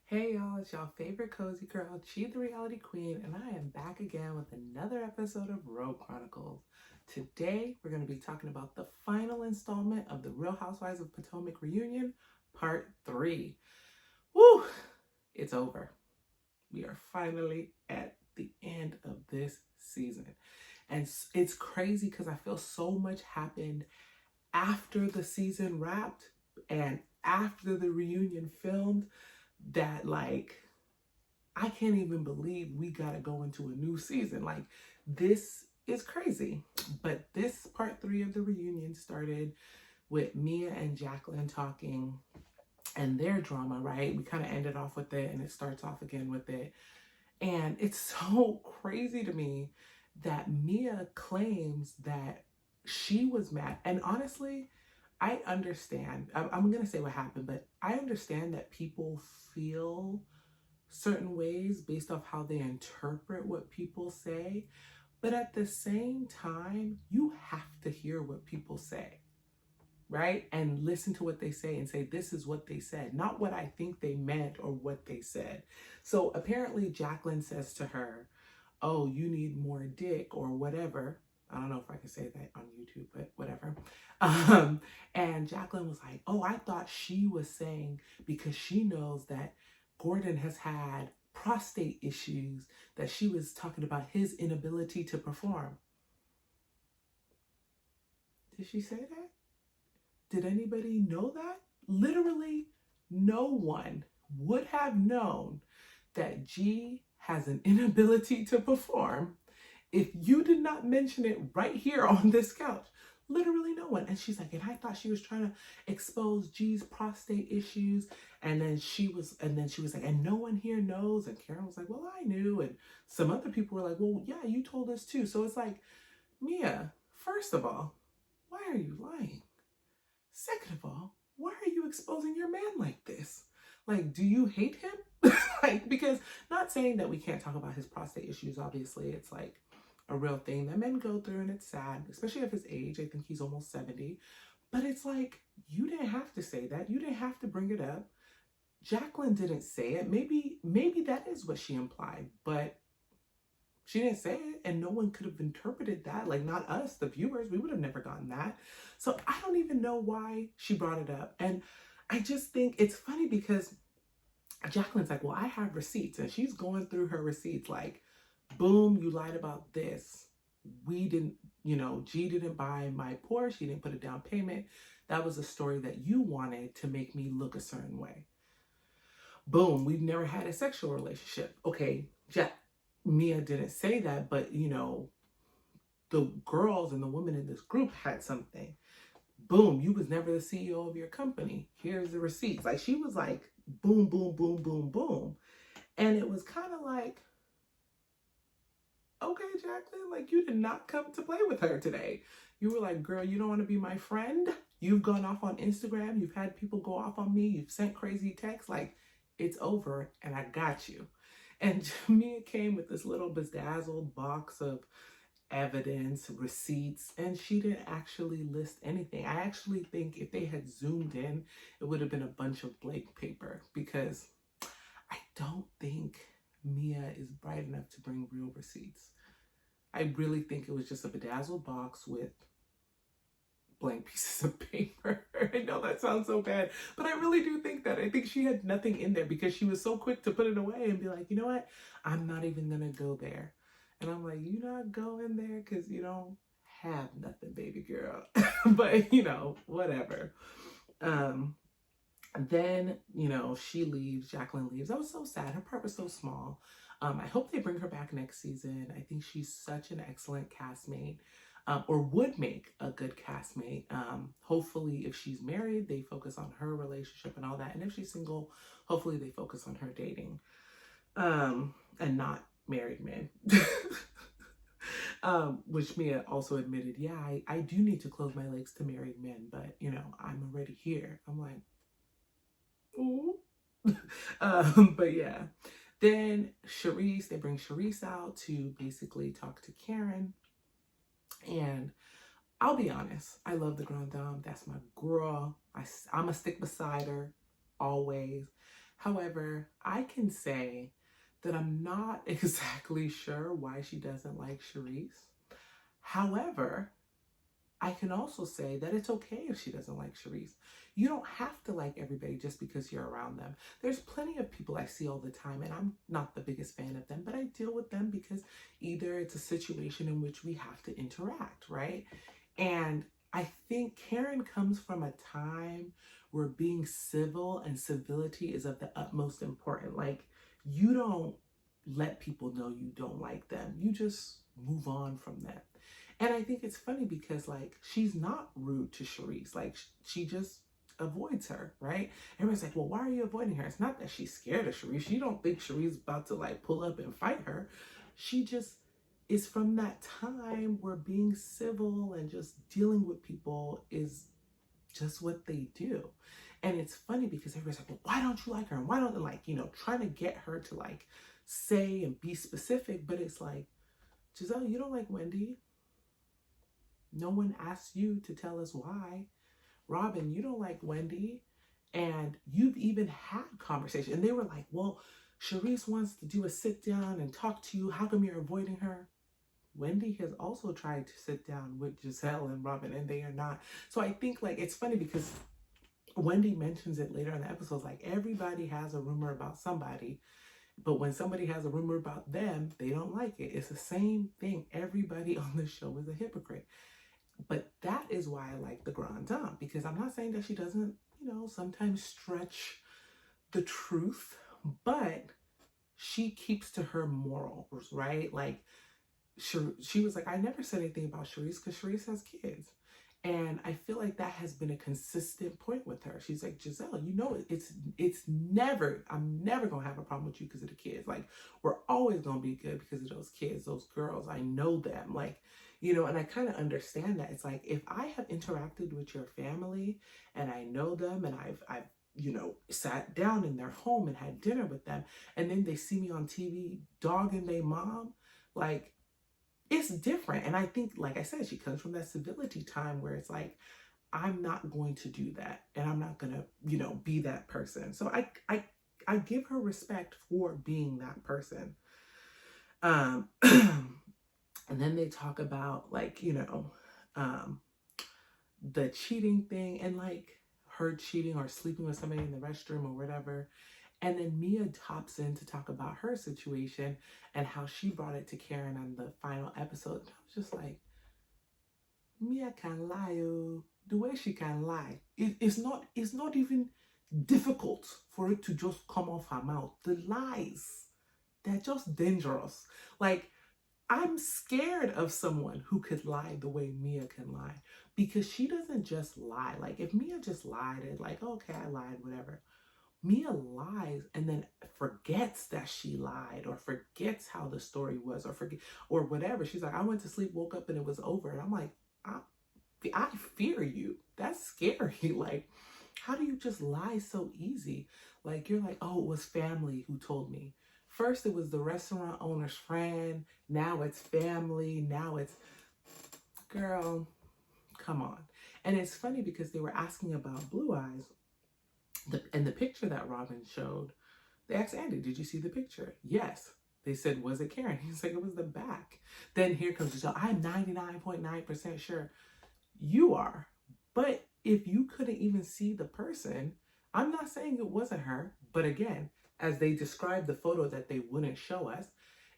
Hey y'all, it's y'all favorite cozy girl, Chi the Reality Queen, and I am back again with another episode of Robe Chronicles. Today, we're going to be talking about the final installment of the Real Housewives of Potomac reunion, part 3. Woo! It's over. We are finally at the end of this season. And it's crazy because I feel so much happened after the season wrapped and after the reunion filmed that I can't even believe we gotta go into a new season. Like, this is crazy. But this part 3 of the reunion started with Mia and Jacqueline talking and their drama, right? We kind of ended off with it and it starts off again with it. And it's so crazy to me that Mia claims that she was mad. And honestly, I understand. I'm going to say what happened, but I understand that people feel certain ways based off how they interpret what people say. But at the same time, you have to hear what people say, right? And listen to what they say and say, this is what they said, not what I think they meant or what they said. So apparently Jacqueline says to her, oh, you need more dick or whatever. I don't know if I can say that on YouTube, but whatever. And Jacqueline was like, oh, I thought she was saying because she knows that Gordon has had prostate issues, that she was talking about his inability to perform. Did she say that? Did anybody know that? Literally, no one would have known that G has an inability to perform if you did not mention it right here on this couch. Literally no one. And she's like, and I thought she was trying to expose G's prostate issues. And then she was like, and no one here knows. And Karen was like, well, I knew. And some other people were like, well, yeah, you told us too. So it's like, Mia, first of all, why are you lying? Second of all, why are you exposing your man like this? Like, do you hate him? Because not saying that we can't talk about his prostate issues, obviously, it's like a real thing that men go through and it's sad, especially at his age. I think he's almost 70. But it's like, you didn't have to say that. You didn't have to bring it up. Jacqueline didn't say it. Maybe that is what she implied, but she didn't say it, and no one could have interpreted that. Like, not us, the viewers. We would have never gotten that. So I don't even know why she brought it up. And I just think it's funny because Jacqueline's like, well, I have receipts. And she's going through her receipts like, boom, you lied about this. We didn't, G didn't buy my Porsche. She didn't put a down payment. That was a story that you wanted to make me look a certain way. Boom, we've never had a sexual relationship. Okay, Mia didn't say that, but the girls and the women in this group had something. Boom, you was never the CEO of your company. Here's the receipts. Like, she was like, boom, boom, boom, boom, boom. And it was kind of like, okay, Jacqueline, like, you did not come to play with her today. You were like, girl, you don't want to be my friend. You've gone off on Instagram. You've had people go off on me. You've sent crazy texts. Like, it's over and I got you. And Mia came with this little bedazzled box of evidence, receipts, and she didn't actually list anything. I actually think if they had zoomed in, it would have been a bunch of blank paper, because I don't think Mia is bright enough to bring real receipts. I really think it was just a bedazzled box with blank pieces of paper. I know that sounds so bad, but I really do think that. I think she had nothing in there because she was so quick to put it away and be like, you know what? I'm not even gonna go there. And I'm like, you not going there because you don't have nothing, baby girl. But, whatever. Then, she leaves, Jacqueline leaves. That was so sad. Her part was so small. I hope they bring her back next season. I think she's such an excellent castmate, or would make a good castmate. Hopefully, if she's married, they focus on her relationship and all that. And if she's single, hopefully they focus on her dating, and not married men. Which Mia also admitted, yeah, I do need to close my legs to married men, but, I'm already here. I'm like, ooh. But yeah. Then they bring Charisse out to basically talk to Karen. And I'll be honest, I love the Grand Dame. That's my girl. I'm going to stick beside her always. However, I can say that I'm not exactly sure why she doesn't like Charisse. However, I can also say that it's okay if she doesn't like Charisse. You don't have to like everybody just because you're around them. There's plenty of people I see all the time, and I'm not the biggest fan of them, but I deal with them because either it's a situation in which we have to interact, right? And I think Karen comes from a time where being civil and civility is of the utmost important. Like, you don't let people know you don't like them. You just move on from them. And I think it's funny because, like, she's not rude to Charisse. Like, she just avoids her, right? Everyone's like, well, why are you avoiding her? It's not that she's scared of Charisse. She don't think Charisse is about to, like, pull up and fight her. She just is from that time where being civil and just dealing with people is just what they do. And it's funny because everybody's like, well, why don't you like her? And why don't they, like, trying to get her to, like, say and be specific. But it's like, Giselle, you don't like Wendy. No one asked you to tell us why. Robin, you don't like Wendy. And you've even had conversation. And they were like, well, Charisse wants to do a sit down and talk to you. How come you're avoiding her? Wendy has also tried to sit down with Giselle and Robin, and they are not. So I think, like, it's funny because Wendy mentions it later in the episode, like, everybody has a rumor about somebody, but when somebody has a rumor about them, they don't like it. It's the same thing. Everybody on the show is a hypocrite. But that is why I like the Grand Dame, because I'm not saying that she doesn't, sometimes stretch the truth, but she keeps to her morals, right? Like, she was like, I never said anything about Charisse because Charisse has kids. And I feel like that has been a consistent point with her. She's like, Giselle, it's never, I'm never going to have a problem with you because of the kids. Like, we're always going to be good because of those kids, those girls. I know them. Like, and I kind of understand that. It's like, if I have interacted with your family and I know them and I've sat down in their home and had dinner with them, and then they see me on TV dogging their mom, like, it's different. And I think, like I said, she comes from that civility time where it's like, I'm not going to do that. And I'm not going to, be that person. So I give her respect for being that person. And then they talk about, like, the cheating thing and, like, her cheating or sleeping with somebody in the restroom or whatever. And then Mia hops in to talk about her situation and how she brought it to Karen on the final episode. And I was just like, Mia can lie, oh. The way she can lie. It's not even difficult for it to just come off her mouth. The lies, they're just dangerous. Like, I'm scared of someone who could lie the way Mia can lie, because she doesn't just lie. Like, if Mia just lied and, like, okay, I lied, whatever. Mia lies and then forgets that she lied, or forgets how the story was, or whatever. She's like, I went to sleep, woke up, and it was over. And I'm like, I fear you. That's scary. Like, how do you just lie so easy? Like, you're like, oh, it was family who told me. First, it was the restaurant owner's friend. Now it's family. Now it's, girl, come on. And it's funny because they were asking about Blue Eyes. And the picture that Robin showed, they asked Andy, did you see the picture? Yes. They said, was it Karen? He's like, it was the back. Then here comes Giselle. I'm 99.9% sure. You are. But if you couldn't even see the person, I'm not saying it wasn't her. But again, as they described the photo that they wouldn't show us,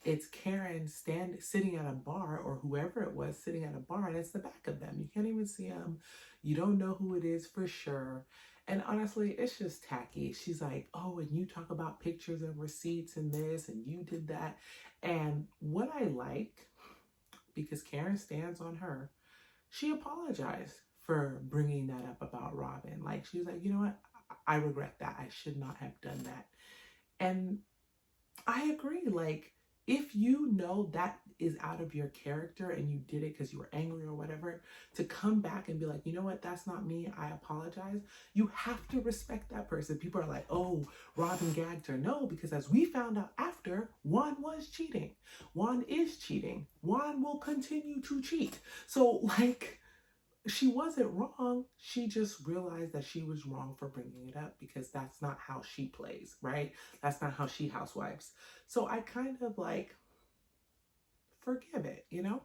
it's Karen sitting at a bar, or whoever it was sitting at a bar, and it's the back of them. You can't even see them. You don't know who it is for sure. And honestly, it's just tacky. She's like, oh, and you talk about pictures and receipts and this, and you did that. And what I like, because Karen stands on her, she apologized for bringing that up about Robin. Like, she was like, you know what? I regret that. I should not have done that. And I agree. Like, if you know that is out of your character and you did it because you were angry or whatever, to come back and be like, you know what, that's not me, I apologize. You have to respect that person. People are like, oh, Robin gagged her. No, because as we found out after, Juan was cheating. Juan is cheating. Juan will continue to cheat. So, like, she wasn't wrong. She just realized that she was wrong for bringing it up because that's not how she plays, right? That's not how she housewives. So I kind of like forgive it, you know?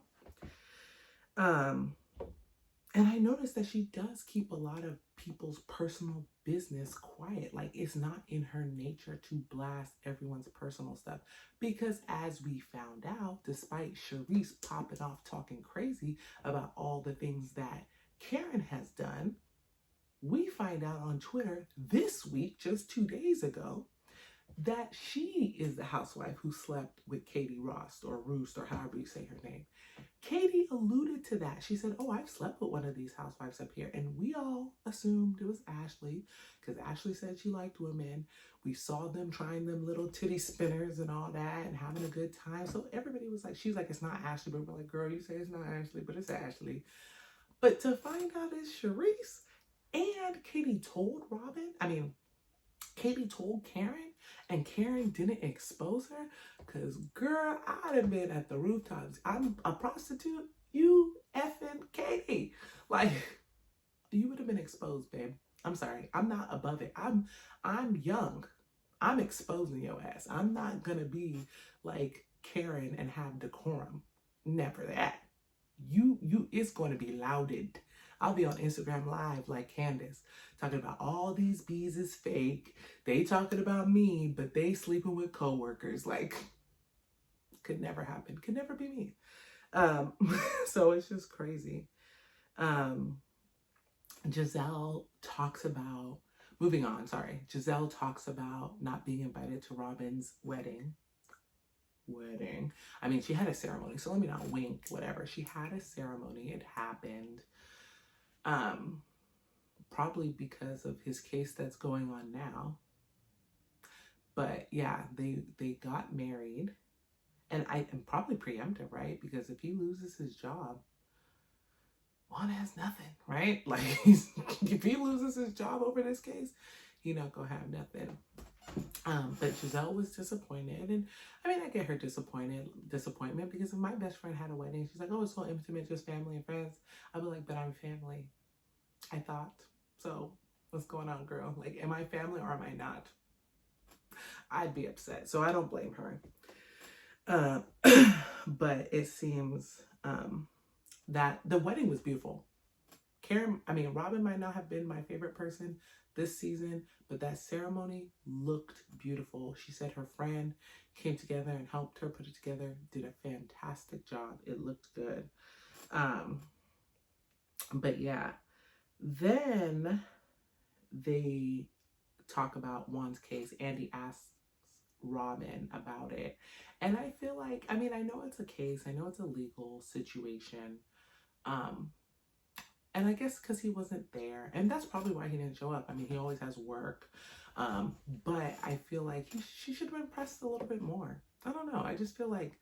Um, and I noticed that she does keep a lot of people's personal business quiet. Like it's not in her nature to blast everyone's personal stuff. Because as we found out, despite Charisse popping off talking crazy about all the things that Karen has done, we find out on Twitter this week, just 2 days ago, that she is the housewife who slept with Katie Rost or Roost or however you say her name. Katie alluded to that. She said, "Oh, I've slept with one of these housewives up here." And we all assumed it was Ashley because Ashley said she liked women. We saw them trying them little titty spinners and all that and having a good time. So everybody was like, she's like, "It's not Ashley." But we're like, "Girl, you say it's not Ashley, but it's Ashley." But to find out it's Charisse and Katie told Katie told Karen and Karen didn't expose her because, girl, I'd have been at the rooftops. I'm a prostitute. You effing Katie. Like, you would have been exposed, babe. I'm sorry. I'm not above it. I'm young. I'm exposing your ass. I'm not going to be like Karen and have decorum. Never that. It's going to be lauded. I'll be on Instagram live like Candace, talking about all these bees is fake. They talking about me, but they sleeping with coworkers. Like, could never happen. Could never be me. So it's just crazy. Giselle talks about, moving on, sorry. Giselle talks about not being invited to Robin's wedding. I mean, she had a ceremony, so let me not wink, whatever. She had a ceremony. It happened. Probably because of his case that's going on now. But yeah, they got married. And I'm probably preemptive, right? Because if he loses his job, Juan has nothing, right? Like, if he loses his job over this case, he not gonna have nothing. But Giselle was disappointed, and I mean, I get her disappointment because if my best friend had a wedding, she's like, "Oh, it's so intimate, just family and friends." I'd be like, "But I'm family." I thought so. What's going on, girl? Like, am I family or am I not? I'd be upset, so I don't blame her. But it seems that the wedding was beautiful. Robin might not have been my favorite person this season, but that ceremony looked beautiful. She said her friend came together and helped her put it together, did a fantastic job. It looked good. But yeah, then they talk about Juan's case. Andy asks Robin about it. And I feel like, I know it's a case. I know it's a legal situation. And I guess because he wasn't there, and that's probably why he didn't show up. He always has work. But I feel like she should have been pressed a little bit more. I don't know. I just feel like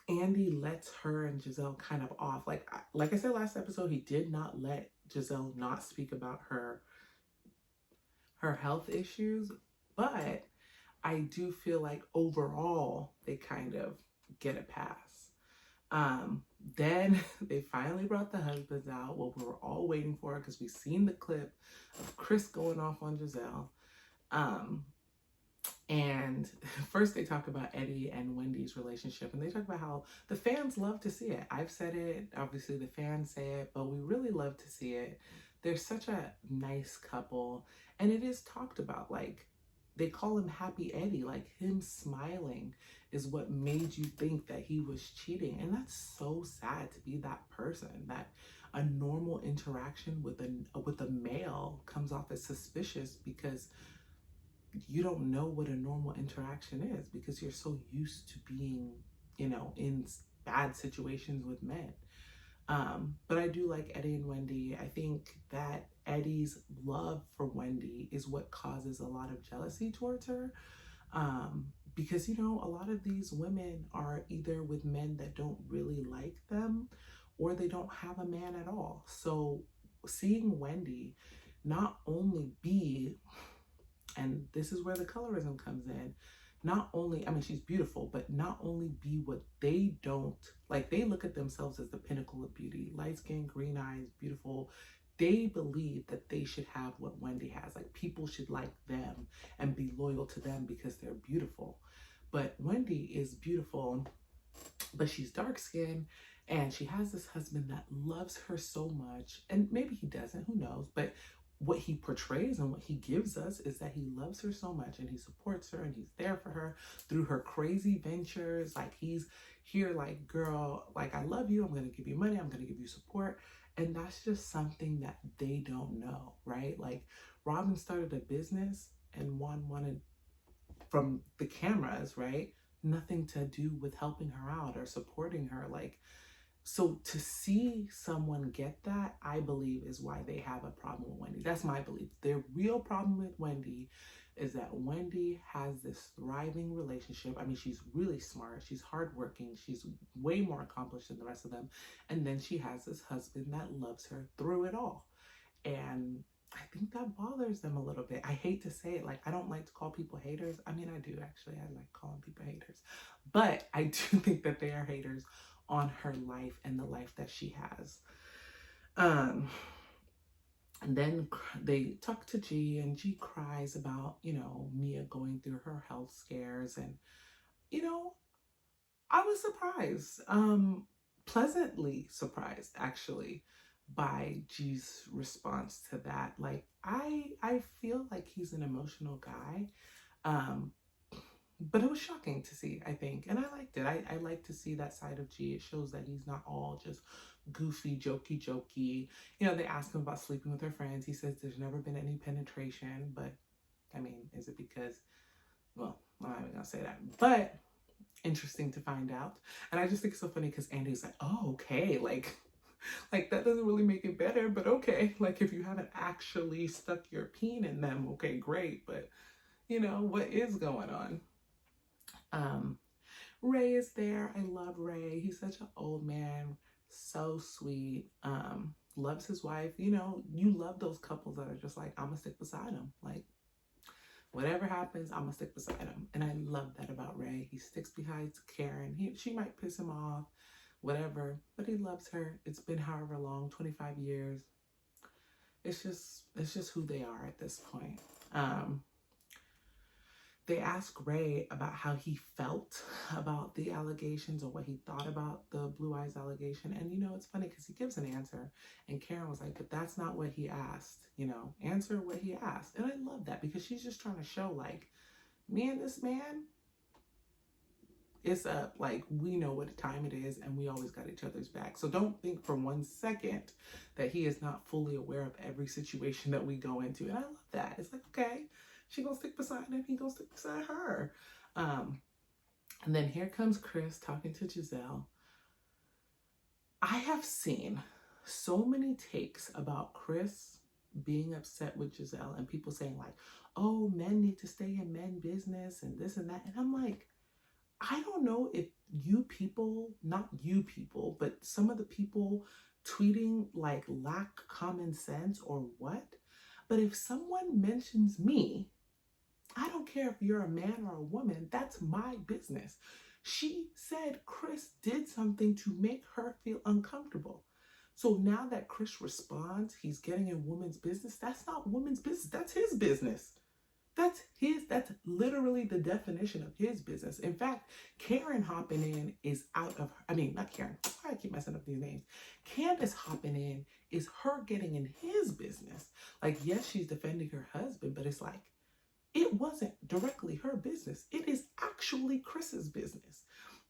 Andy lets her and Giselle kind of off. Like I said last episode, he did not let Giselle not speak about her health issues. But I do feel like overall, they kind of get a pass. Then they finally brought the husbands out, what we were all waiting for because we've seen the clip of Chris going off on Giselle. And first they talk about Eddie and Wendy's relationship, and they talk about how the fans love to see it. I've said it, obviously the fans say it, but we really love to see it. They're such a nice couple, and it is talked about, like, they call him Happy Eddie, like him smiling is what made you think that he was cheating. And that's so sad to be that person, that a normal interaction with a male comes off as suspicious because you don't know what a normal interaction is because you're so used to being, in bad situations with men. But I do like Eddie and Wendy. I think that Eddie's love for Wendy is what causes a lot of jealousy towards her. Because, a lot of these women are either with men that don't really like them or they don't have a man at all. So seeing Wendy not only be, and this is where the colorism comes in, not only, I mean, she's beautiful, but not only be what they don't, like they look at themselves as the pinnacle of beauty, light skin, green eyes, beautiful. They believe that they should have what Wendy has. Like people should like them and be loyal to them because they're beautiful. But Wendy is beautiful, but she's dark skinned and she has this husband that loves her so much. And maybe he doesn't, who knows? But what he portrays and what he gives us is that he loves her so much and he supports her and he's there for her through her crazy ventures. Like he's here like, girl, like I love you, I'm gonna give you money, I'm gonna give you support. And that's just something that they don't know, right? Like Robin started a business and Juan wanted from the cameras, right? Nothing to do with helping her out or supporting her. Like, so to see someone get that, I believe is why they have a problem with Wendy. That's my belief. Their real problem with Wendy is that Wendy has this thriving relationship. I mean, she's really smart. She's hardworking. She's way more accomplished than the rest of them. And then she has this husband that loves her through it all. And I think that bothers them a little bit. I hate to say it. Like, I don't like to call people haters. I mean, I do actually. I like calling people haters. But I do think that they are haters on her life and the life that she has. And then they talk to G and G cries about, you know, Mia going through her health scares. And, you know, I was surprised, pleasantly surprised actually by G's response to that. Like, I feel like he's an emotional guy. But it was shocking to see, I think. And I liked it. I like to see that side of G. It shows that he's not all just goofy, jokey. You know, they ask him about sleeping with her friends. He says there's never been any penetration. But, I mean, is it because, well, I'm not even going to say that. But, interesting to find out. And I just think it's so funny because Andy's like, oh, okay. Like that doesn't really make it better. But okay. Like, if you haven't actually stuck your peen in them, okay, great. But, you know, what is going on? Ray is there. I love Ray. He's such an old man, so sweet. Loves his wife. You know, you love those couples that are just like, I'm gonna stick beside him. Like, whatever happens, I'm gonna stick beside him. And I love that about Ray. He sticks behind Karen. She might piss him off, whatever, but he loves her. It's been however long, 25 years. It's just who they are at this point. They asked Ray about how he felt about the allegations or what he thought about the Blue Eyes allegation. And, you know, it's funny because he gives an answer. And Karen was like, but that's not what he asked. You know, answer what he asked. And I love that because she's just trying to show, like, me and this man, it's up. Like, we know what time it is and we always got each other's back. So don't think for 1 second that he is not fully aware of every situation that we go into. And I love that. It's like, okay. She gonna stick beside him, he gonna stick beside her. And then here comes Chris talking to Giselle. I have seen so many takes about Chris being upset with Giselle and people saying like, oh, men need to stay in men business and this and that. And I'm like, I don't know if you people, not you people, but some of the people tweeting like lack common sense or what. But if someone mentions me, I don't care if you're a man or a woman, that's my business. She said Chris did something to make her feel uncomfortable. So now that Chris responds, he's getting in women's business. That's not women's business. That's his business. That's literally the definition of his business. In fact, Karen hopping in is out of, not Karen. I keep messing up these names. Candace hopping in is her getting in his business. Like, yes, she's defending her husband, but it's like, it wasn't directly her business. It is actually Chris's business.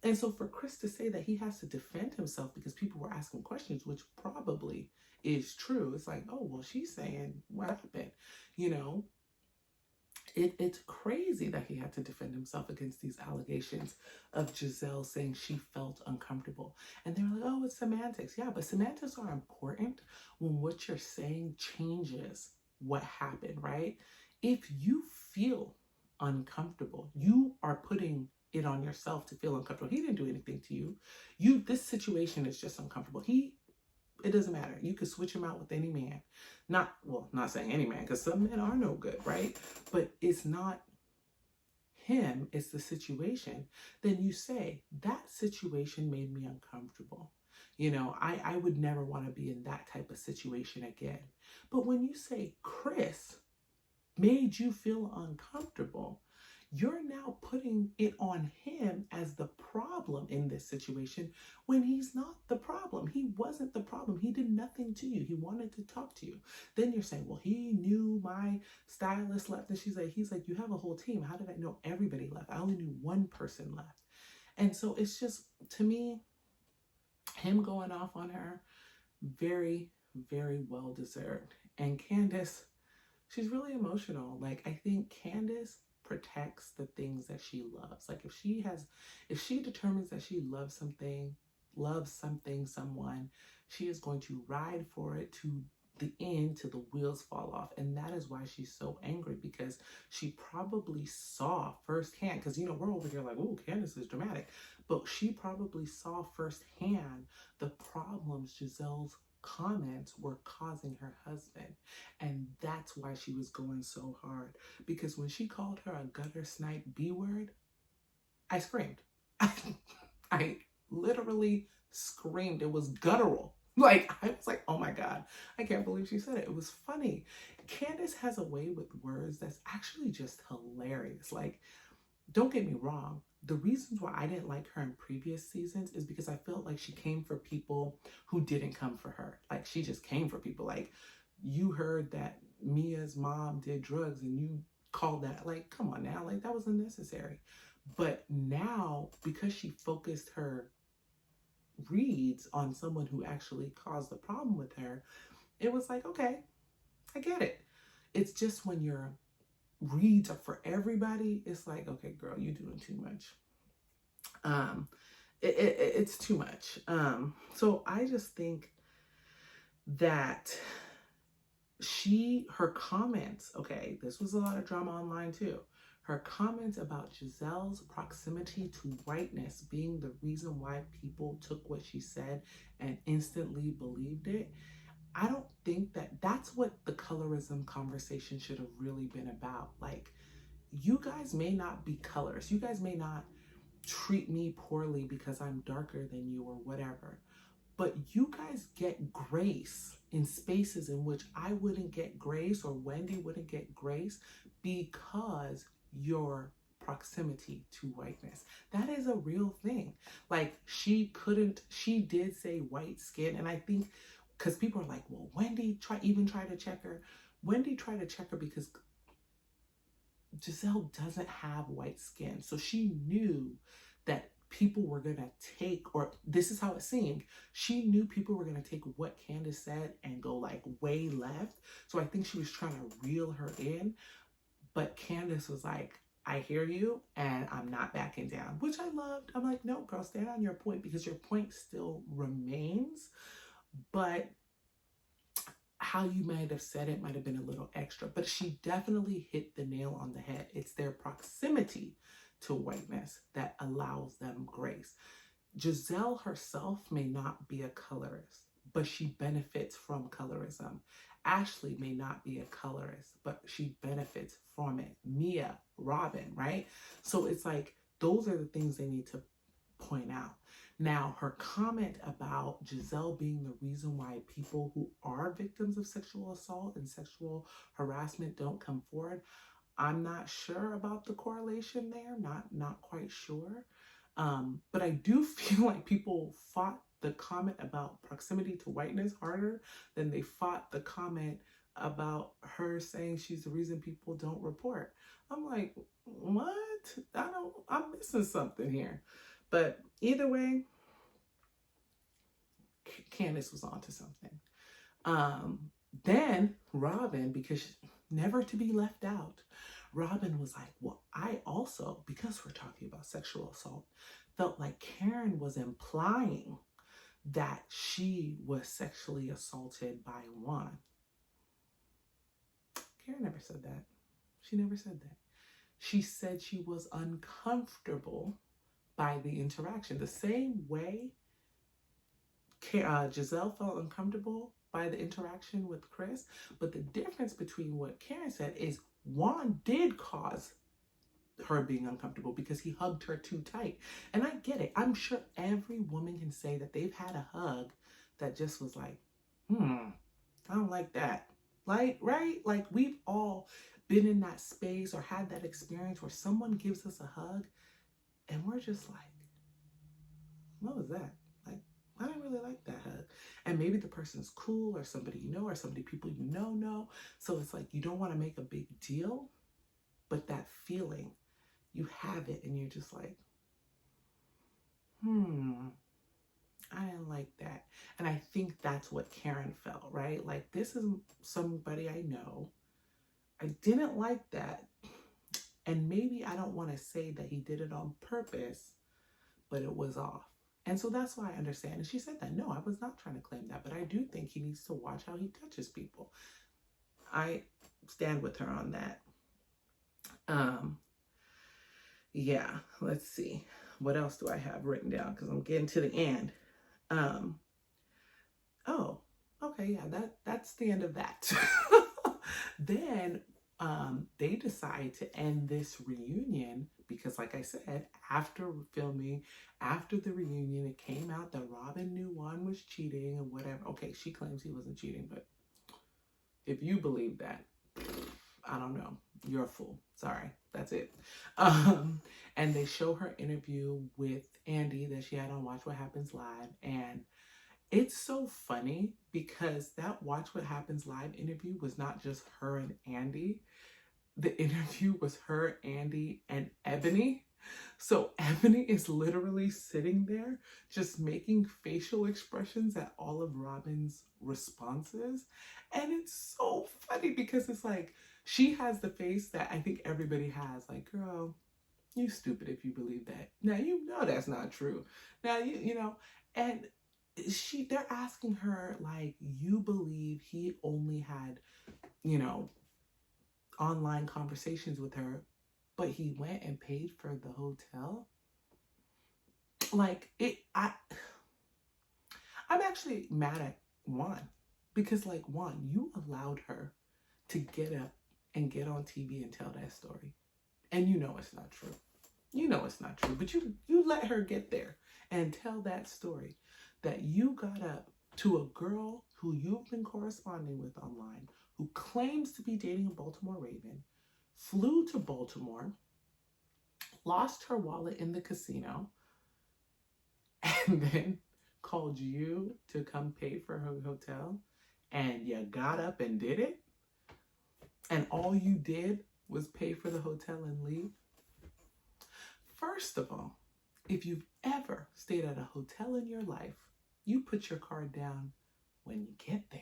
And so for Chris to say that he has to defend himself because people were asking questions, which probably is true. It's like, oh, well, she's saying what happened, you know? It's crazy that he had to defend himself against these allegations of Giselle saying she felt uncomfortable. And they're like, oh, it's semantics. Yeah, but semantics are important when what you're saying changes what happened, right? If you feel uncomfortable, you are putting it on yourself to feel uncomfortable. He didn't do anything to you. This situation is just uncomfortable. It doesn't matter. You could switch him out with any man. Not saying any man, because some men are no good, right? But it's not him, it's the situation, then you say, that situation made me uncomfortable. You know, I would never want to be in that type of situation again. But when you say Chris made you feel uncomfortable, you're now putting it on him as the problem in this situation when he's not the problem. He wasn't the problem. He did nothing to you. He wanted to talk to you. Then you're saying, well, he knew my stylist left. And he's like, you have a whole team. How did I know everybody left? I only knew one person left. And so it's just, to me, him going off on her, very, very well deserved. And Candace, she's really emotional. Like, I think Candace protects the things that she loves. Like, if she determines that she loves something, someone, she is going to ride for it to the end, till the wheels fall off. And that is why she's so angry, because she probably saw firsthand, because, you know, we're over here like, oh, Candace is dramatic, but she probably saw firsthand the problems Giselle's comments were causing her husband. And that's why she was going so hard, because when she called her a gutter snipe B word, I screamed. I literally screamed. It was guttural. Like, I was like, oh my God, I can't believe she said it. It was funny. Candace has a way with words that's actually just hilarious. Like, don't get me wrong. The reasons why I didn't like her in previous seasons is because I felt like she came for people who didn't come for her. Like, she just came for people. Like, you heard that Mia's mom did drugs and you called that, like, come on now, like, that was unnecessary. But now, because she focused her reads on someone who actually caused the problem with her, it was like, okay, I get it. It's just when your reads are for everybody, it's like, okay, girl, you're doing too much. It's too much. So I just think that her comments, okay, this was a lot of drama online too. Her comments about Giselle's proximity to whiteness being the reason why people took what she said and instantly believed it. I don't think that's what the colorism conversation should have really been about. Like, you guys may not be colors. You guys may not treat me poorly because I'm darker than you or whatever. But you guys get grace in spaces in which I wouldn't get grace, or Wendy wouldn't get grace, because your proximity to whiteness. That is a real thing. Like, she did say white skin, and I think because people are like, well, Wendy tried to check her. Wendy tried to check her because Giselle doesn't have white skin. So she knew that people were going to take, or this is how it seemed, she knew people were going to take what Candace said and go like way left. So I think she was trying to reel her in. But Candace was like, I hear you and I'm not backing down, which I loved. I'm like, no, girl, stand on your point, because your point still remains. But how you might have said it might have been a little extra, but she definitely hit the nail on the head. It's their proximity to whiteness that allows them grace. Giselle herself may not be a colorist, but she benefits from colorism. Ashley may not be a colorist, but she benefits from it. Mia, Robin, right? So it's like, those are the things they need to point out. Now, her comment about Giselle being the reason why people who are victims of sexual assault and sexual harassment don't come forward, I'm not sure about the correlation there, not quite sure. But I do feel like people fought the comment about proximity to whiteness harder than they fought the comment about her saying she's the reason people don't report. I'm like, what? I'm missing something here. But either way, Candace was onto something. Then Robin, because never to be left out, Robin was like, well, I also, because we're talking about sexual assault, felt like Karen was implying that she was sexually assaulted by Juan. Karen never said that. She never said that. She said she was uncomfortable by the interaction. The same way Giselle felt uncomfortable by the interaction with Chris. But the difference between what Karen said is Juan did cause her being uncomfortable because he hugged her too tight. And I get it. I'm sure every woman can say that they've had a hug that just was like, I don't like that. Like, right? Like, we've all been in that space or had that experience where someone gives us a hug and we're just like, what was that? Like, I didn't really like that hug. And maybe the person's cool or somebody you know or somebody people you know. So it's like you don't want to make a big deal, but that feeling, you have it and you're just like, I didn't like that. And I think that's what Karen felt, right? Like, this is somebody I know. I didn't like that. And maybe I don't want to say that he did it on purpose, but it was off. And so that's why I understand. And she said that, no, I was not trying to claim that, but I do think he needs to watch how he touches people. I stand with her on that. Yeah, let's see. What else do I have written down? Because I'm getting to the end. Oh, okay, yeah, that's the end of that. Then they decide to end this reunion because, like I said, after filming, after the reunion, it came out that Robin knew Juan was cheating and whatever. Okay, she claims he wasn't cheating, but if you believe that, I don't know. You're a fool. Sorry. That's it. And they show her interview with Andy that she had on Watch What Happens Live. And it's so funny because that Watch What Happens Live interview was not just her and Andy. The interview was her, Andy, and Ebony. So Ebony is literally sitting there just making facial expressions at all of Robin's responses. And it's so funny because it's like, she has the face that I think everybody has. Like, girl, you stupid if you believe that. Now, you know that's not true. Now, you know, and they're asking her, like, you believe he only had, you know, online conversations with her, but he went and paid for the hotel? Like, I'm actually mad at Juan because, like, Juan, you allowed her to get up and get on TV and tell that story. And you know it's not true. You know it's not true, but you let her get there and tell that story, that you got up to a girl who you've been corresponding with online, who claims to be dating a Baltimore Raven, flew to Baltimore, lost her wallet in the casino, and then called you to come pay for her hotel, and you got up and did it, and all you did was pay for the hotel and leave? First of all, if you've ever stayed at a hotel in your life, you put your card down when you get there.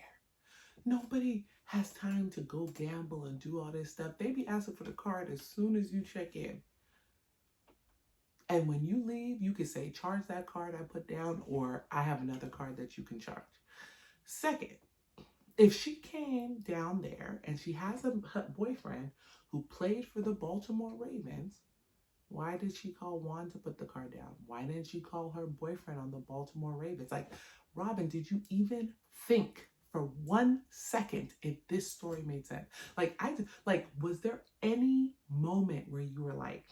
Nobody has time to go gamble and do all this stuff. They be asking for the card as soon as you check in. And when you leave, you can say, charge that card I put down, or I have another card that you can charge. Second, if she came down there and she has a boyfriend who played for the Baltimore Ravens, why did she call Juan to put the card down? Why didn't she call her boyfriend on the Baltimore Ravens? Like, Robin, did you even think for 1 second if this story made sense? Like, was there any moment where you were like,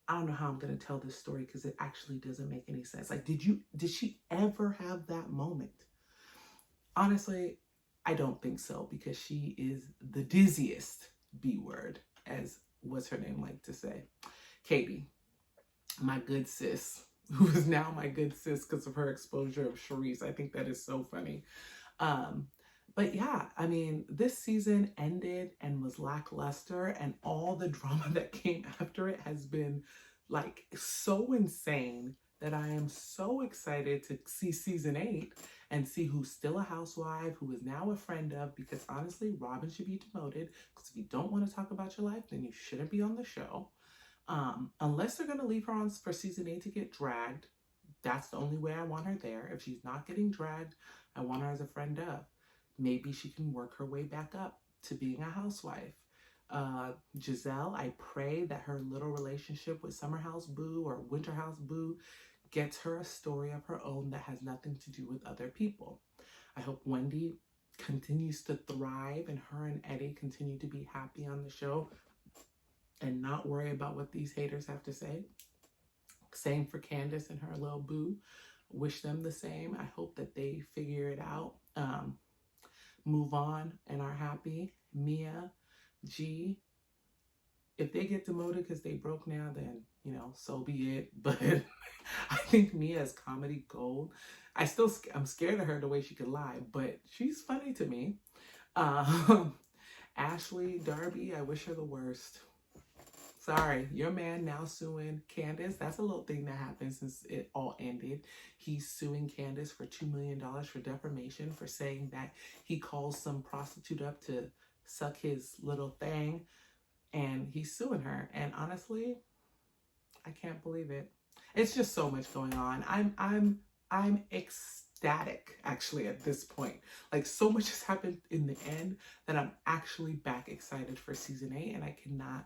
I don't know how I'm going to tell this story because it actually doesn't make any sense? Like, did she ever have that moment? Honestly, I don't think so, because she is the dizziest B word, as what's her name like to say. Katie, my good sis, who is now my good sis because of her exposure of Charisse. I think that is so funny. But yeah, I mean, this season ended and was lackluster, and all the drama that came after it has been like so insane that I am so excited to see season 8 and see who's still a housewife, who is now a friend of, because honestly, Robin should be demoted, because if you don't want to talk about your life, then you shouldn't be on the show. Unless they're going to leave her on for season 8 to get dragged. That's the only way I want her there. If she's not getting dragged, I want her as a friend of. Maybe she can work her way back up to being a housewife. Giselle, I pray that her little relationship with Summer House Boo or Winter House Boo gets her a story of her own that has nothing to do with other people. I hope Wendy continues to thrive and her and Eddie continue to be happy on the show. and not worry about what these haters have to say. Same for Candace and her little boo. Wish them the same. I hope that they figure it out, move on, and are happy. Mia, G, if they get demoted because they broke now, then, you know, so be it. But I think Mia is comedy gold. I'm scared of her the way she could lie, but she's funny to me. Ashley, Darby, I wish her the worst. Sorry, your man now suing Candace. That's a little thing that happened since it all ended. He's suing Candace for $2 million for defamation, for saying that he calls some prostitute up to suck his little thing, and he's suing her. And honestly, I can't believe it. It's just so much going on. I'm ecstatic actually at this point. Like, so much has happened in the end that I'm actually back excited for season 8, and I cannot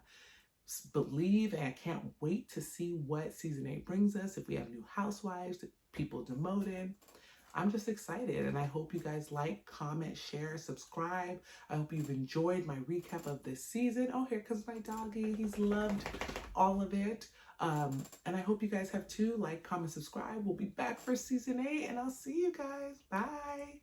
believe and I can't wait to see what season 8 brings us. If we have new housewives, people demoted, I'm just excited, and I hope you guys like, comment, share, subscribe. I hope you've enjoyed my recap of this season. Oh, here comes my doggy. He's loved all of it. And I hope you guys have too. Like, comment, subscribe. We'll be back for season 8, and I'll see you guys. Bye.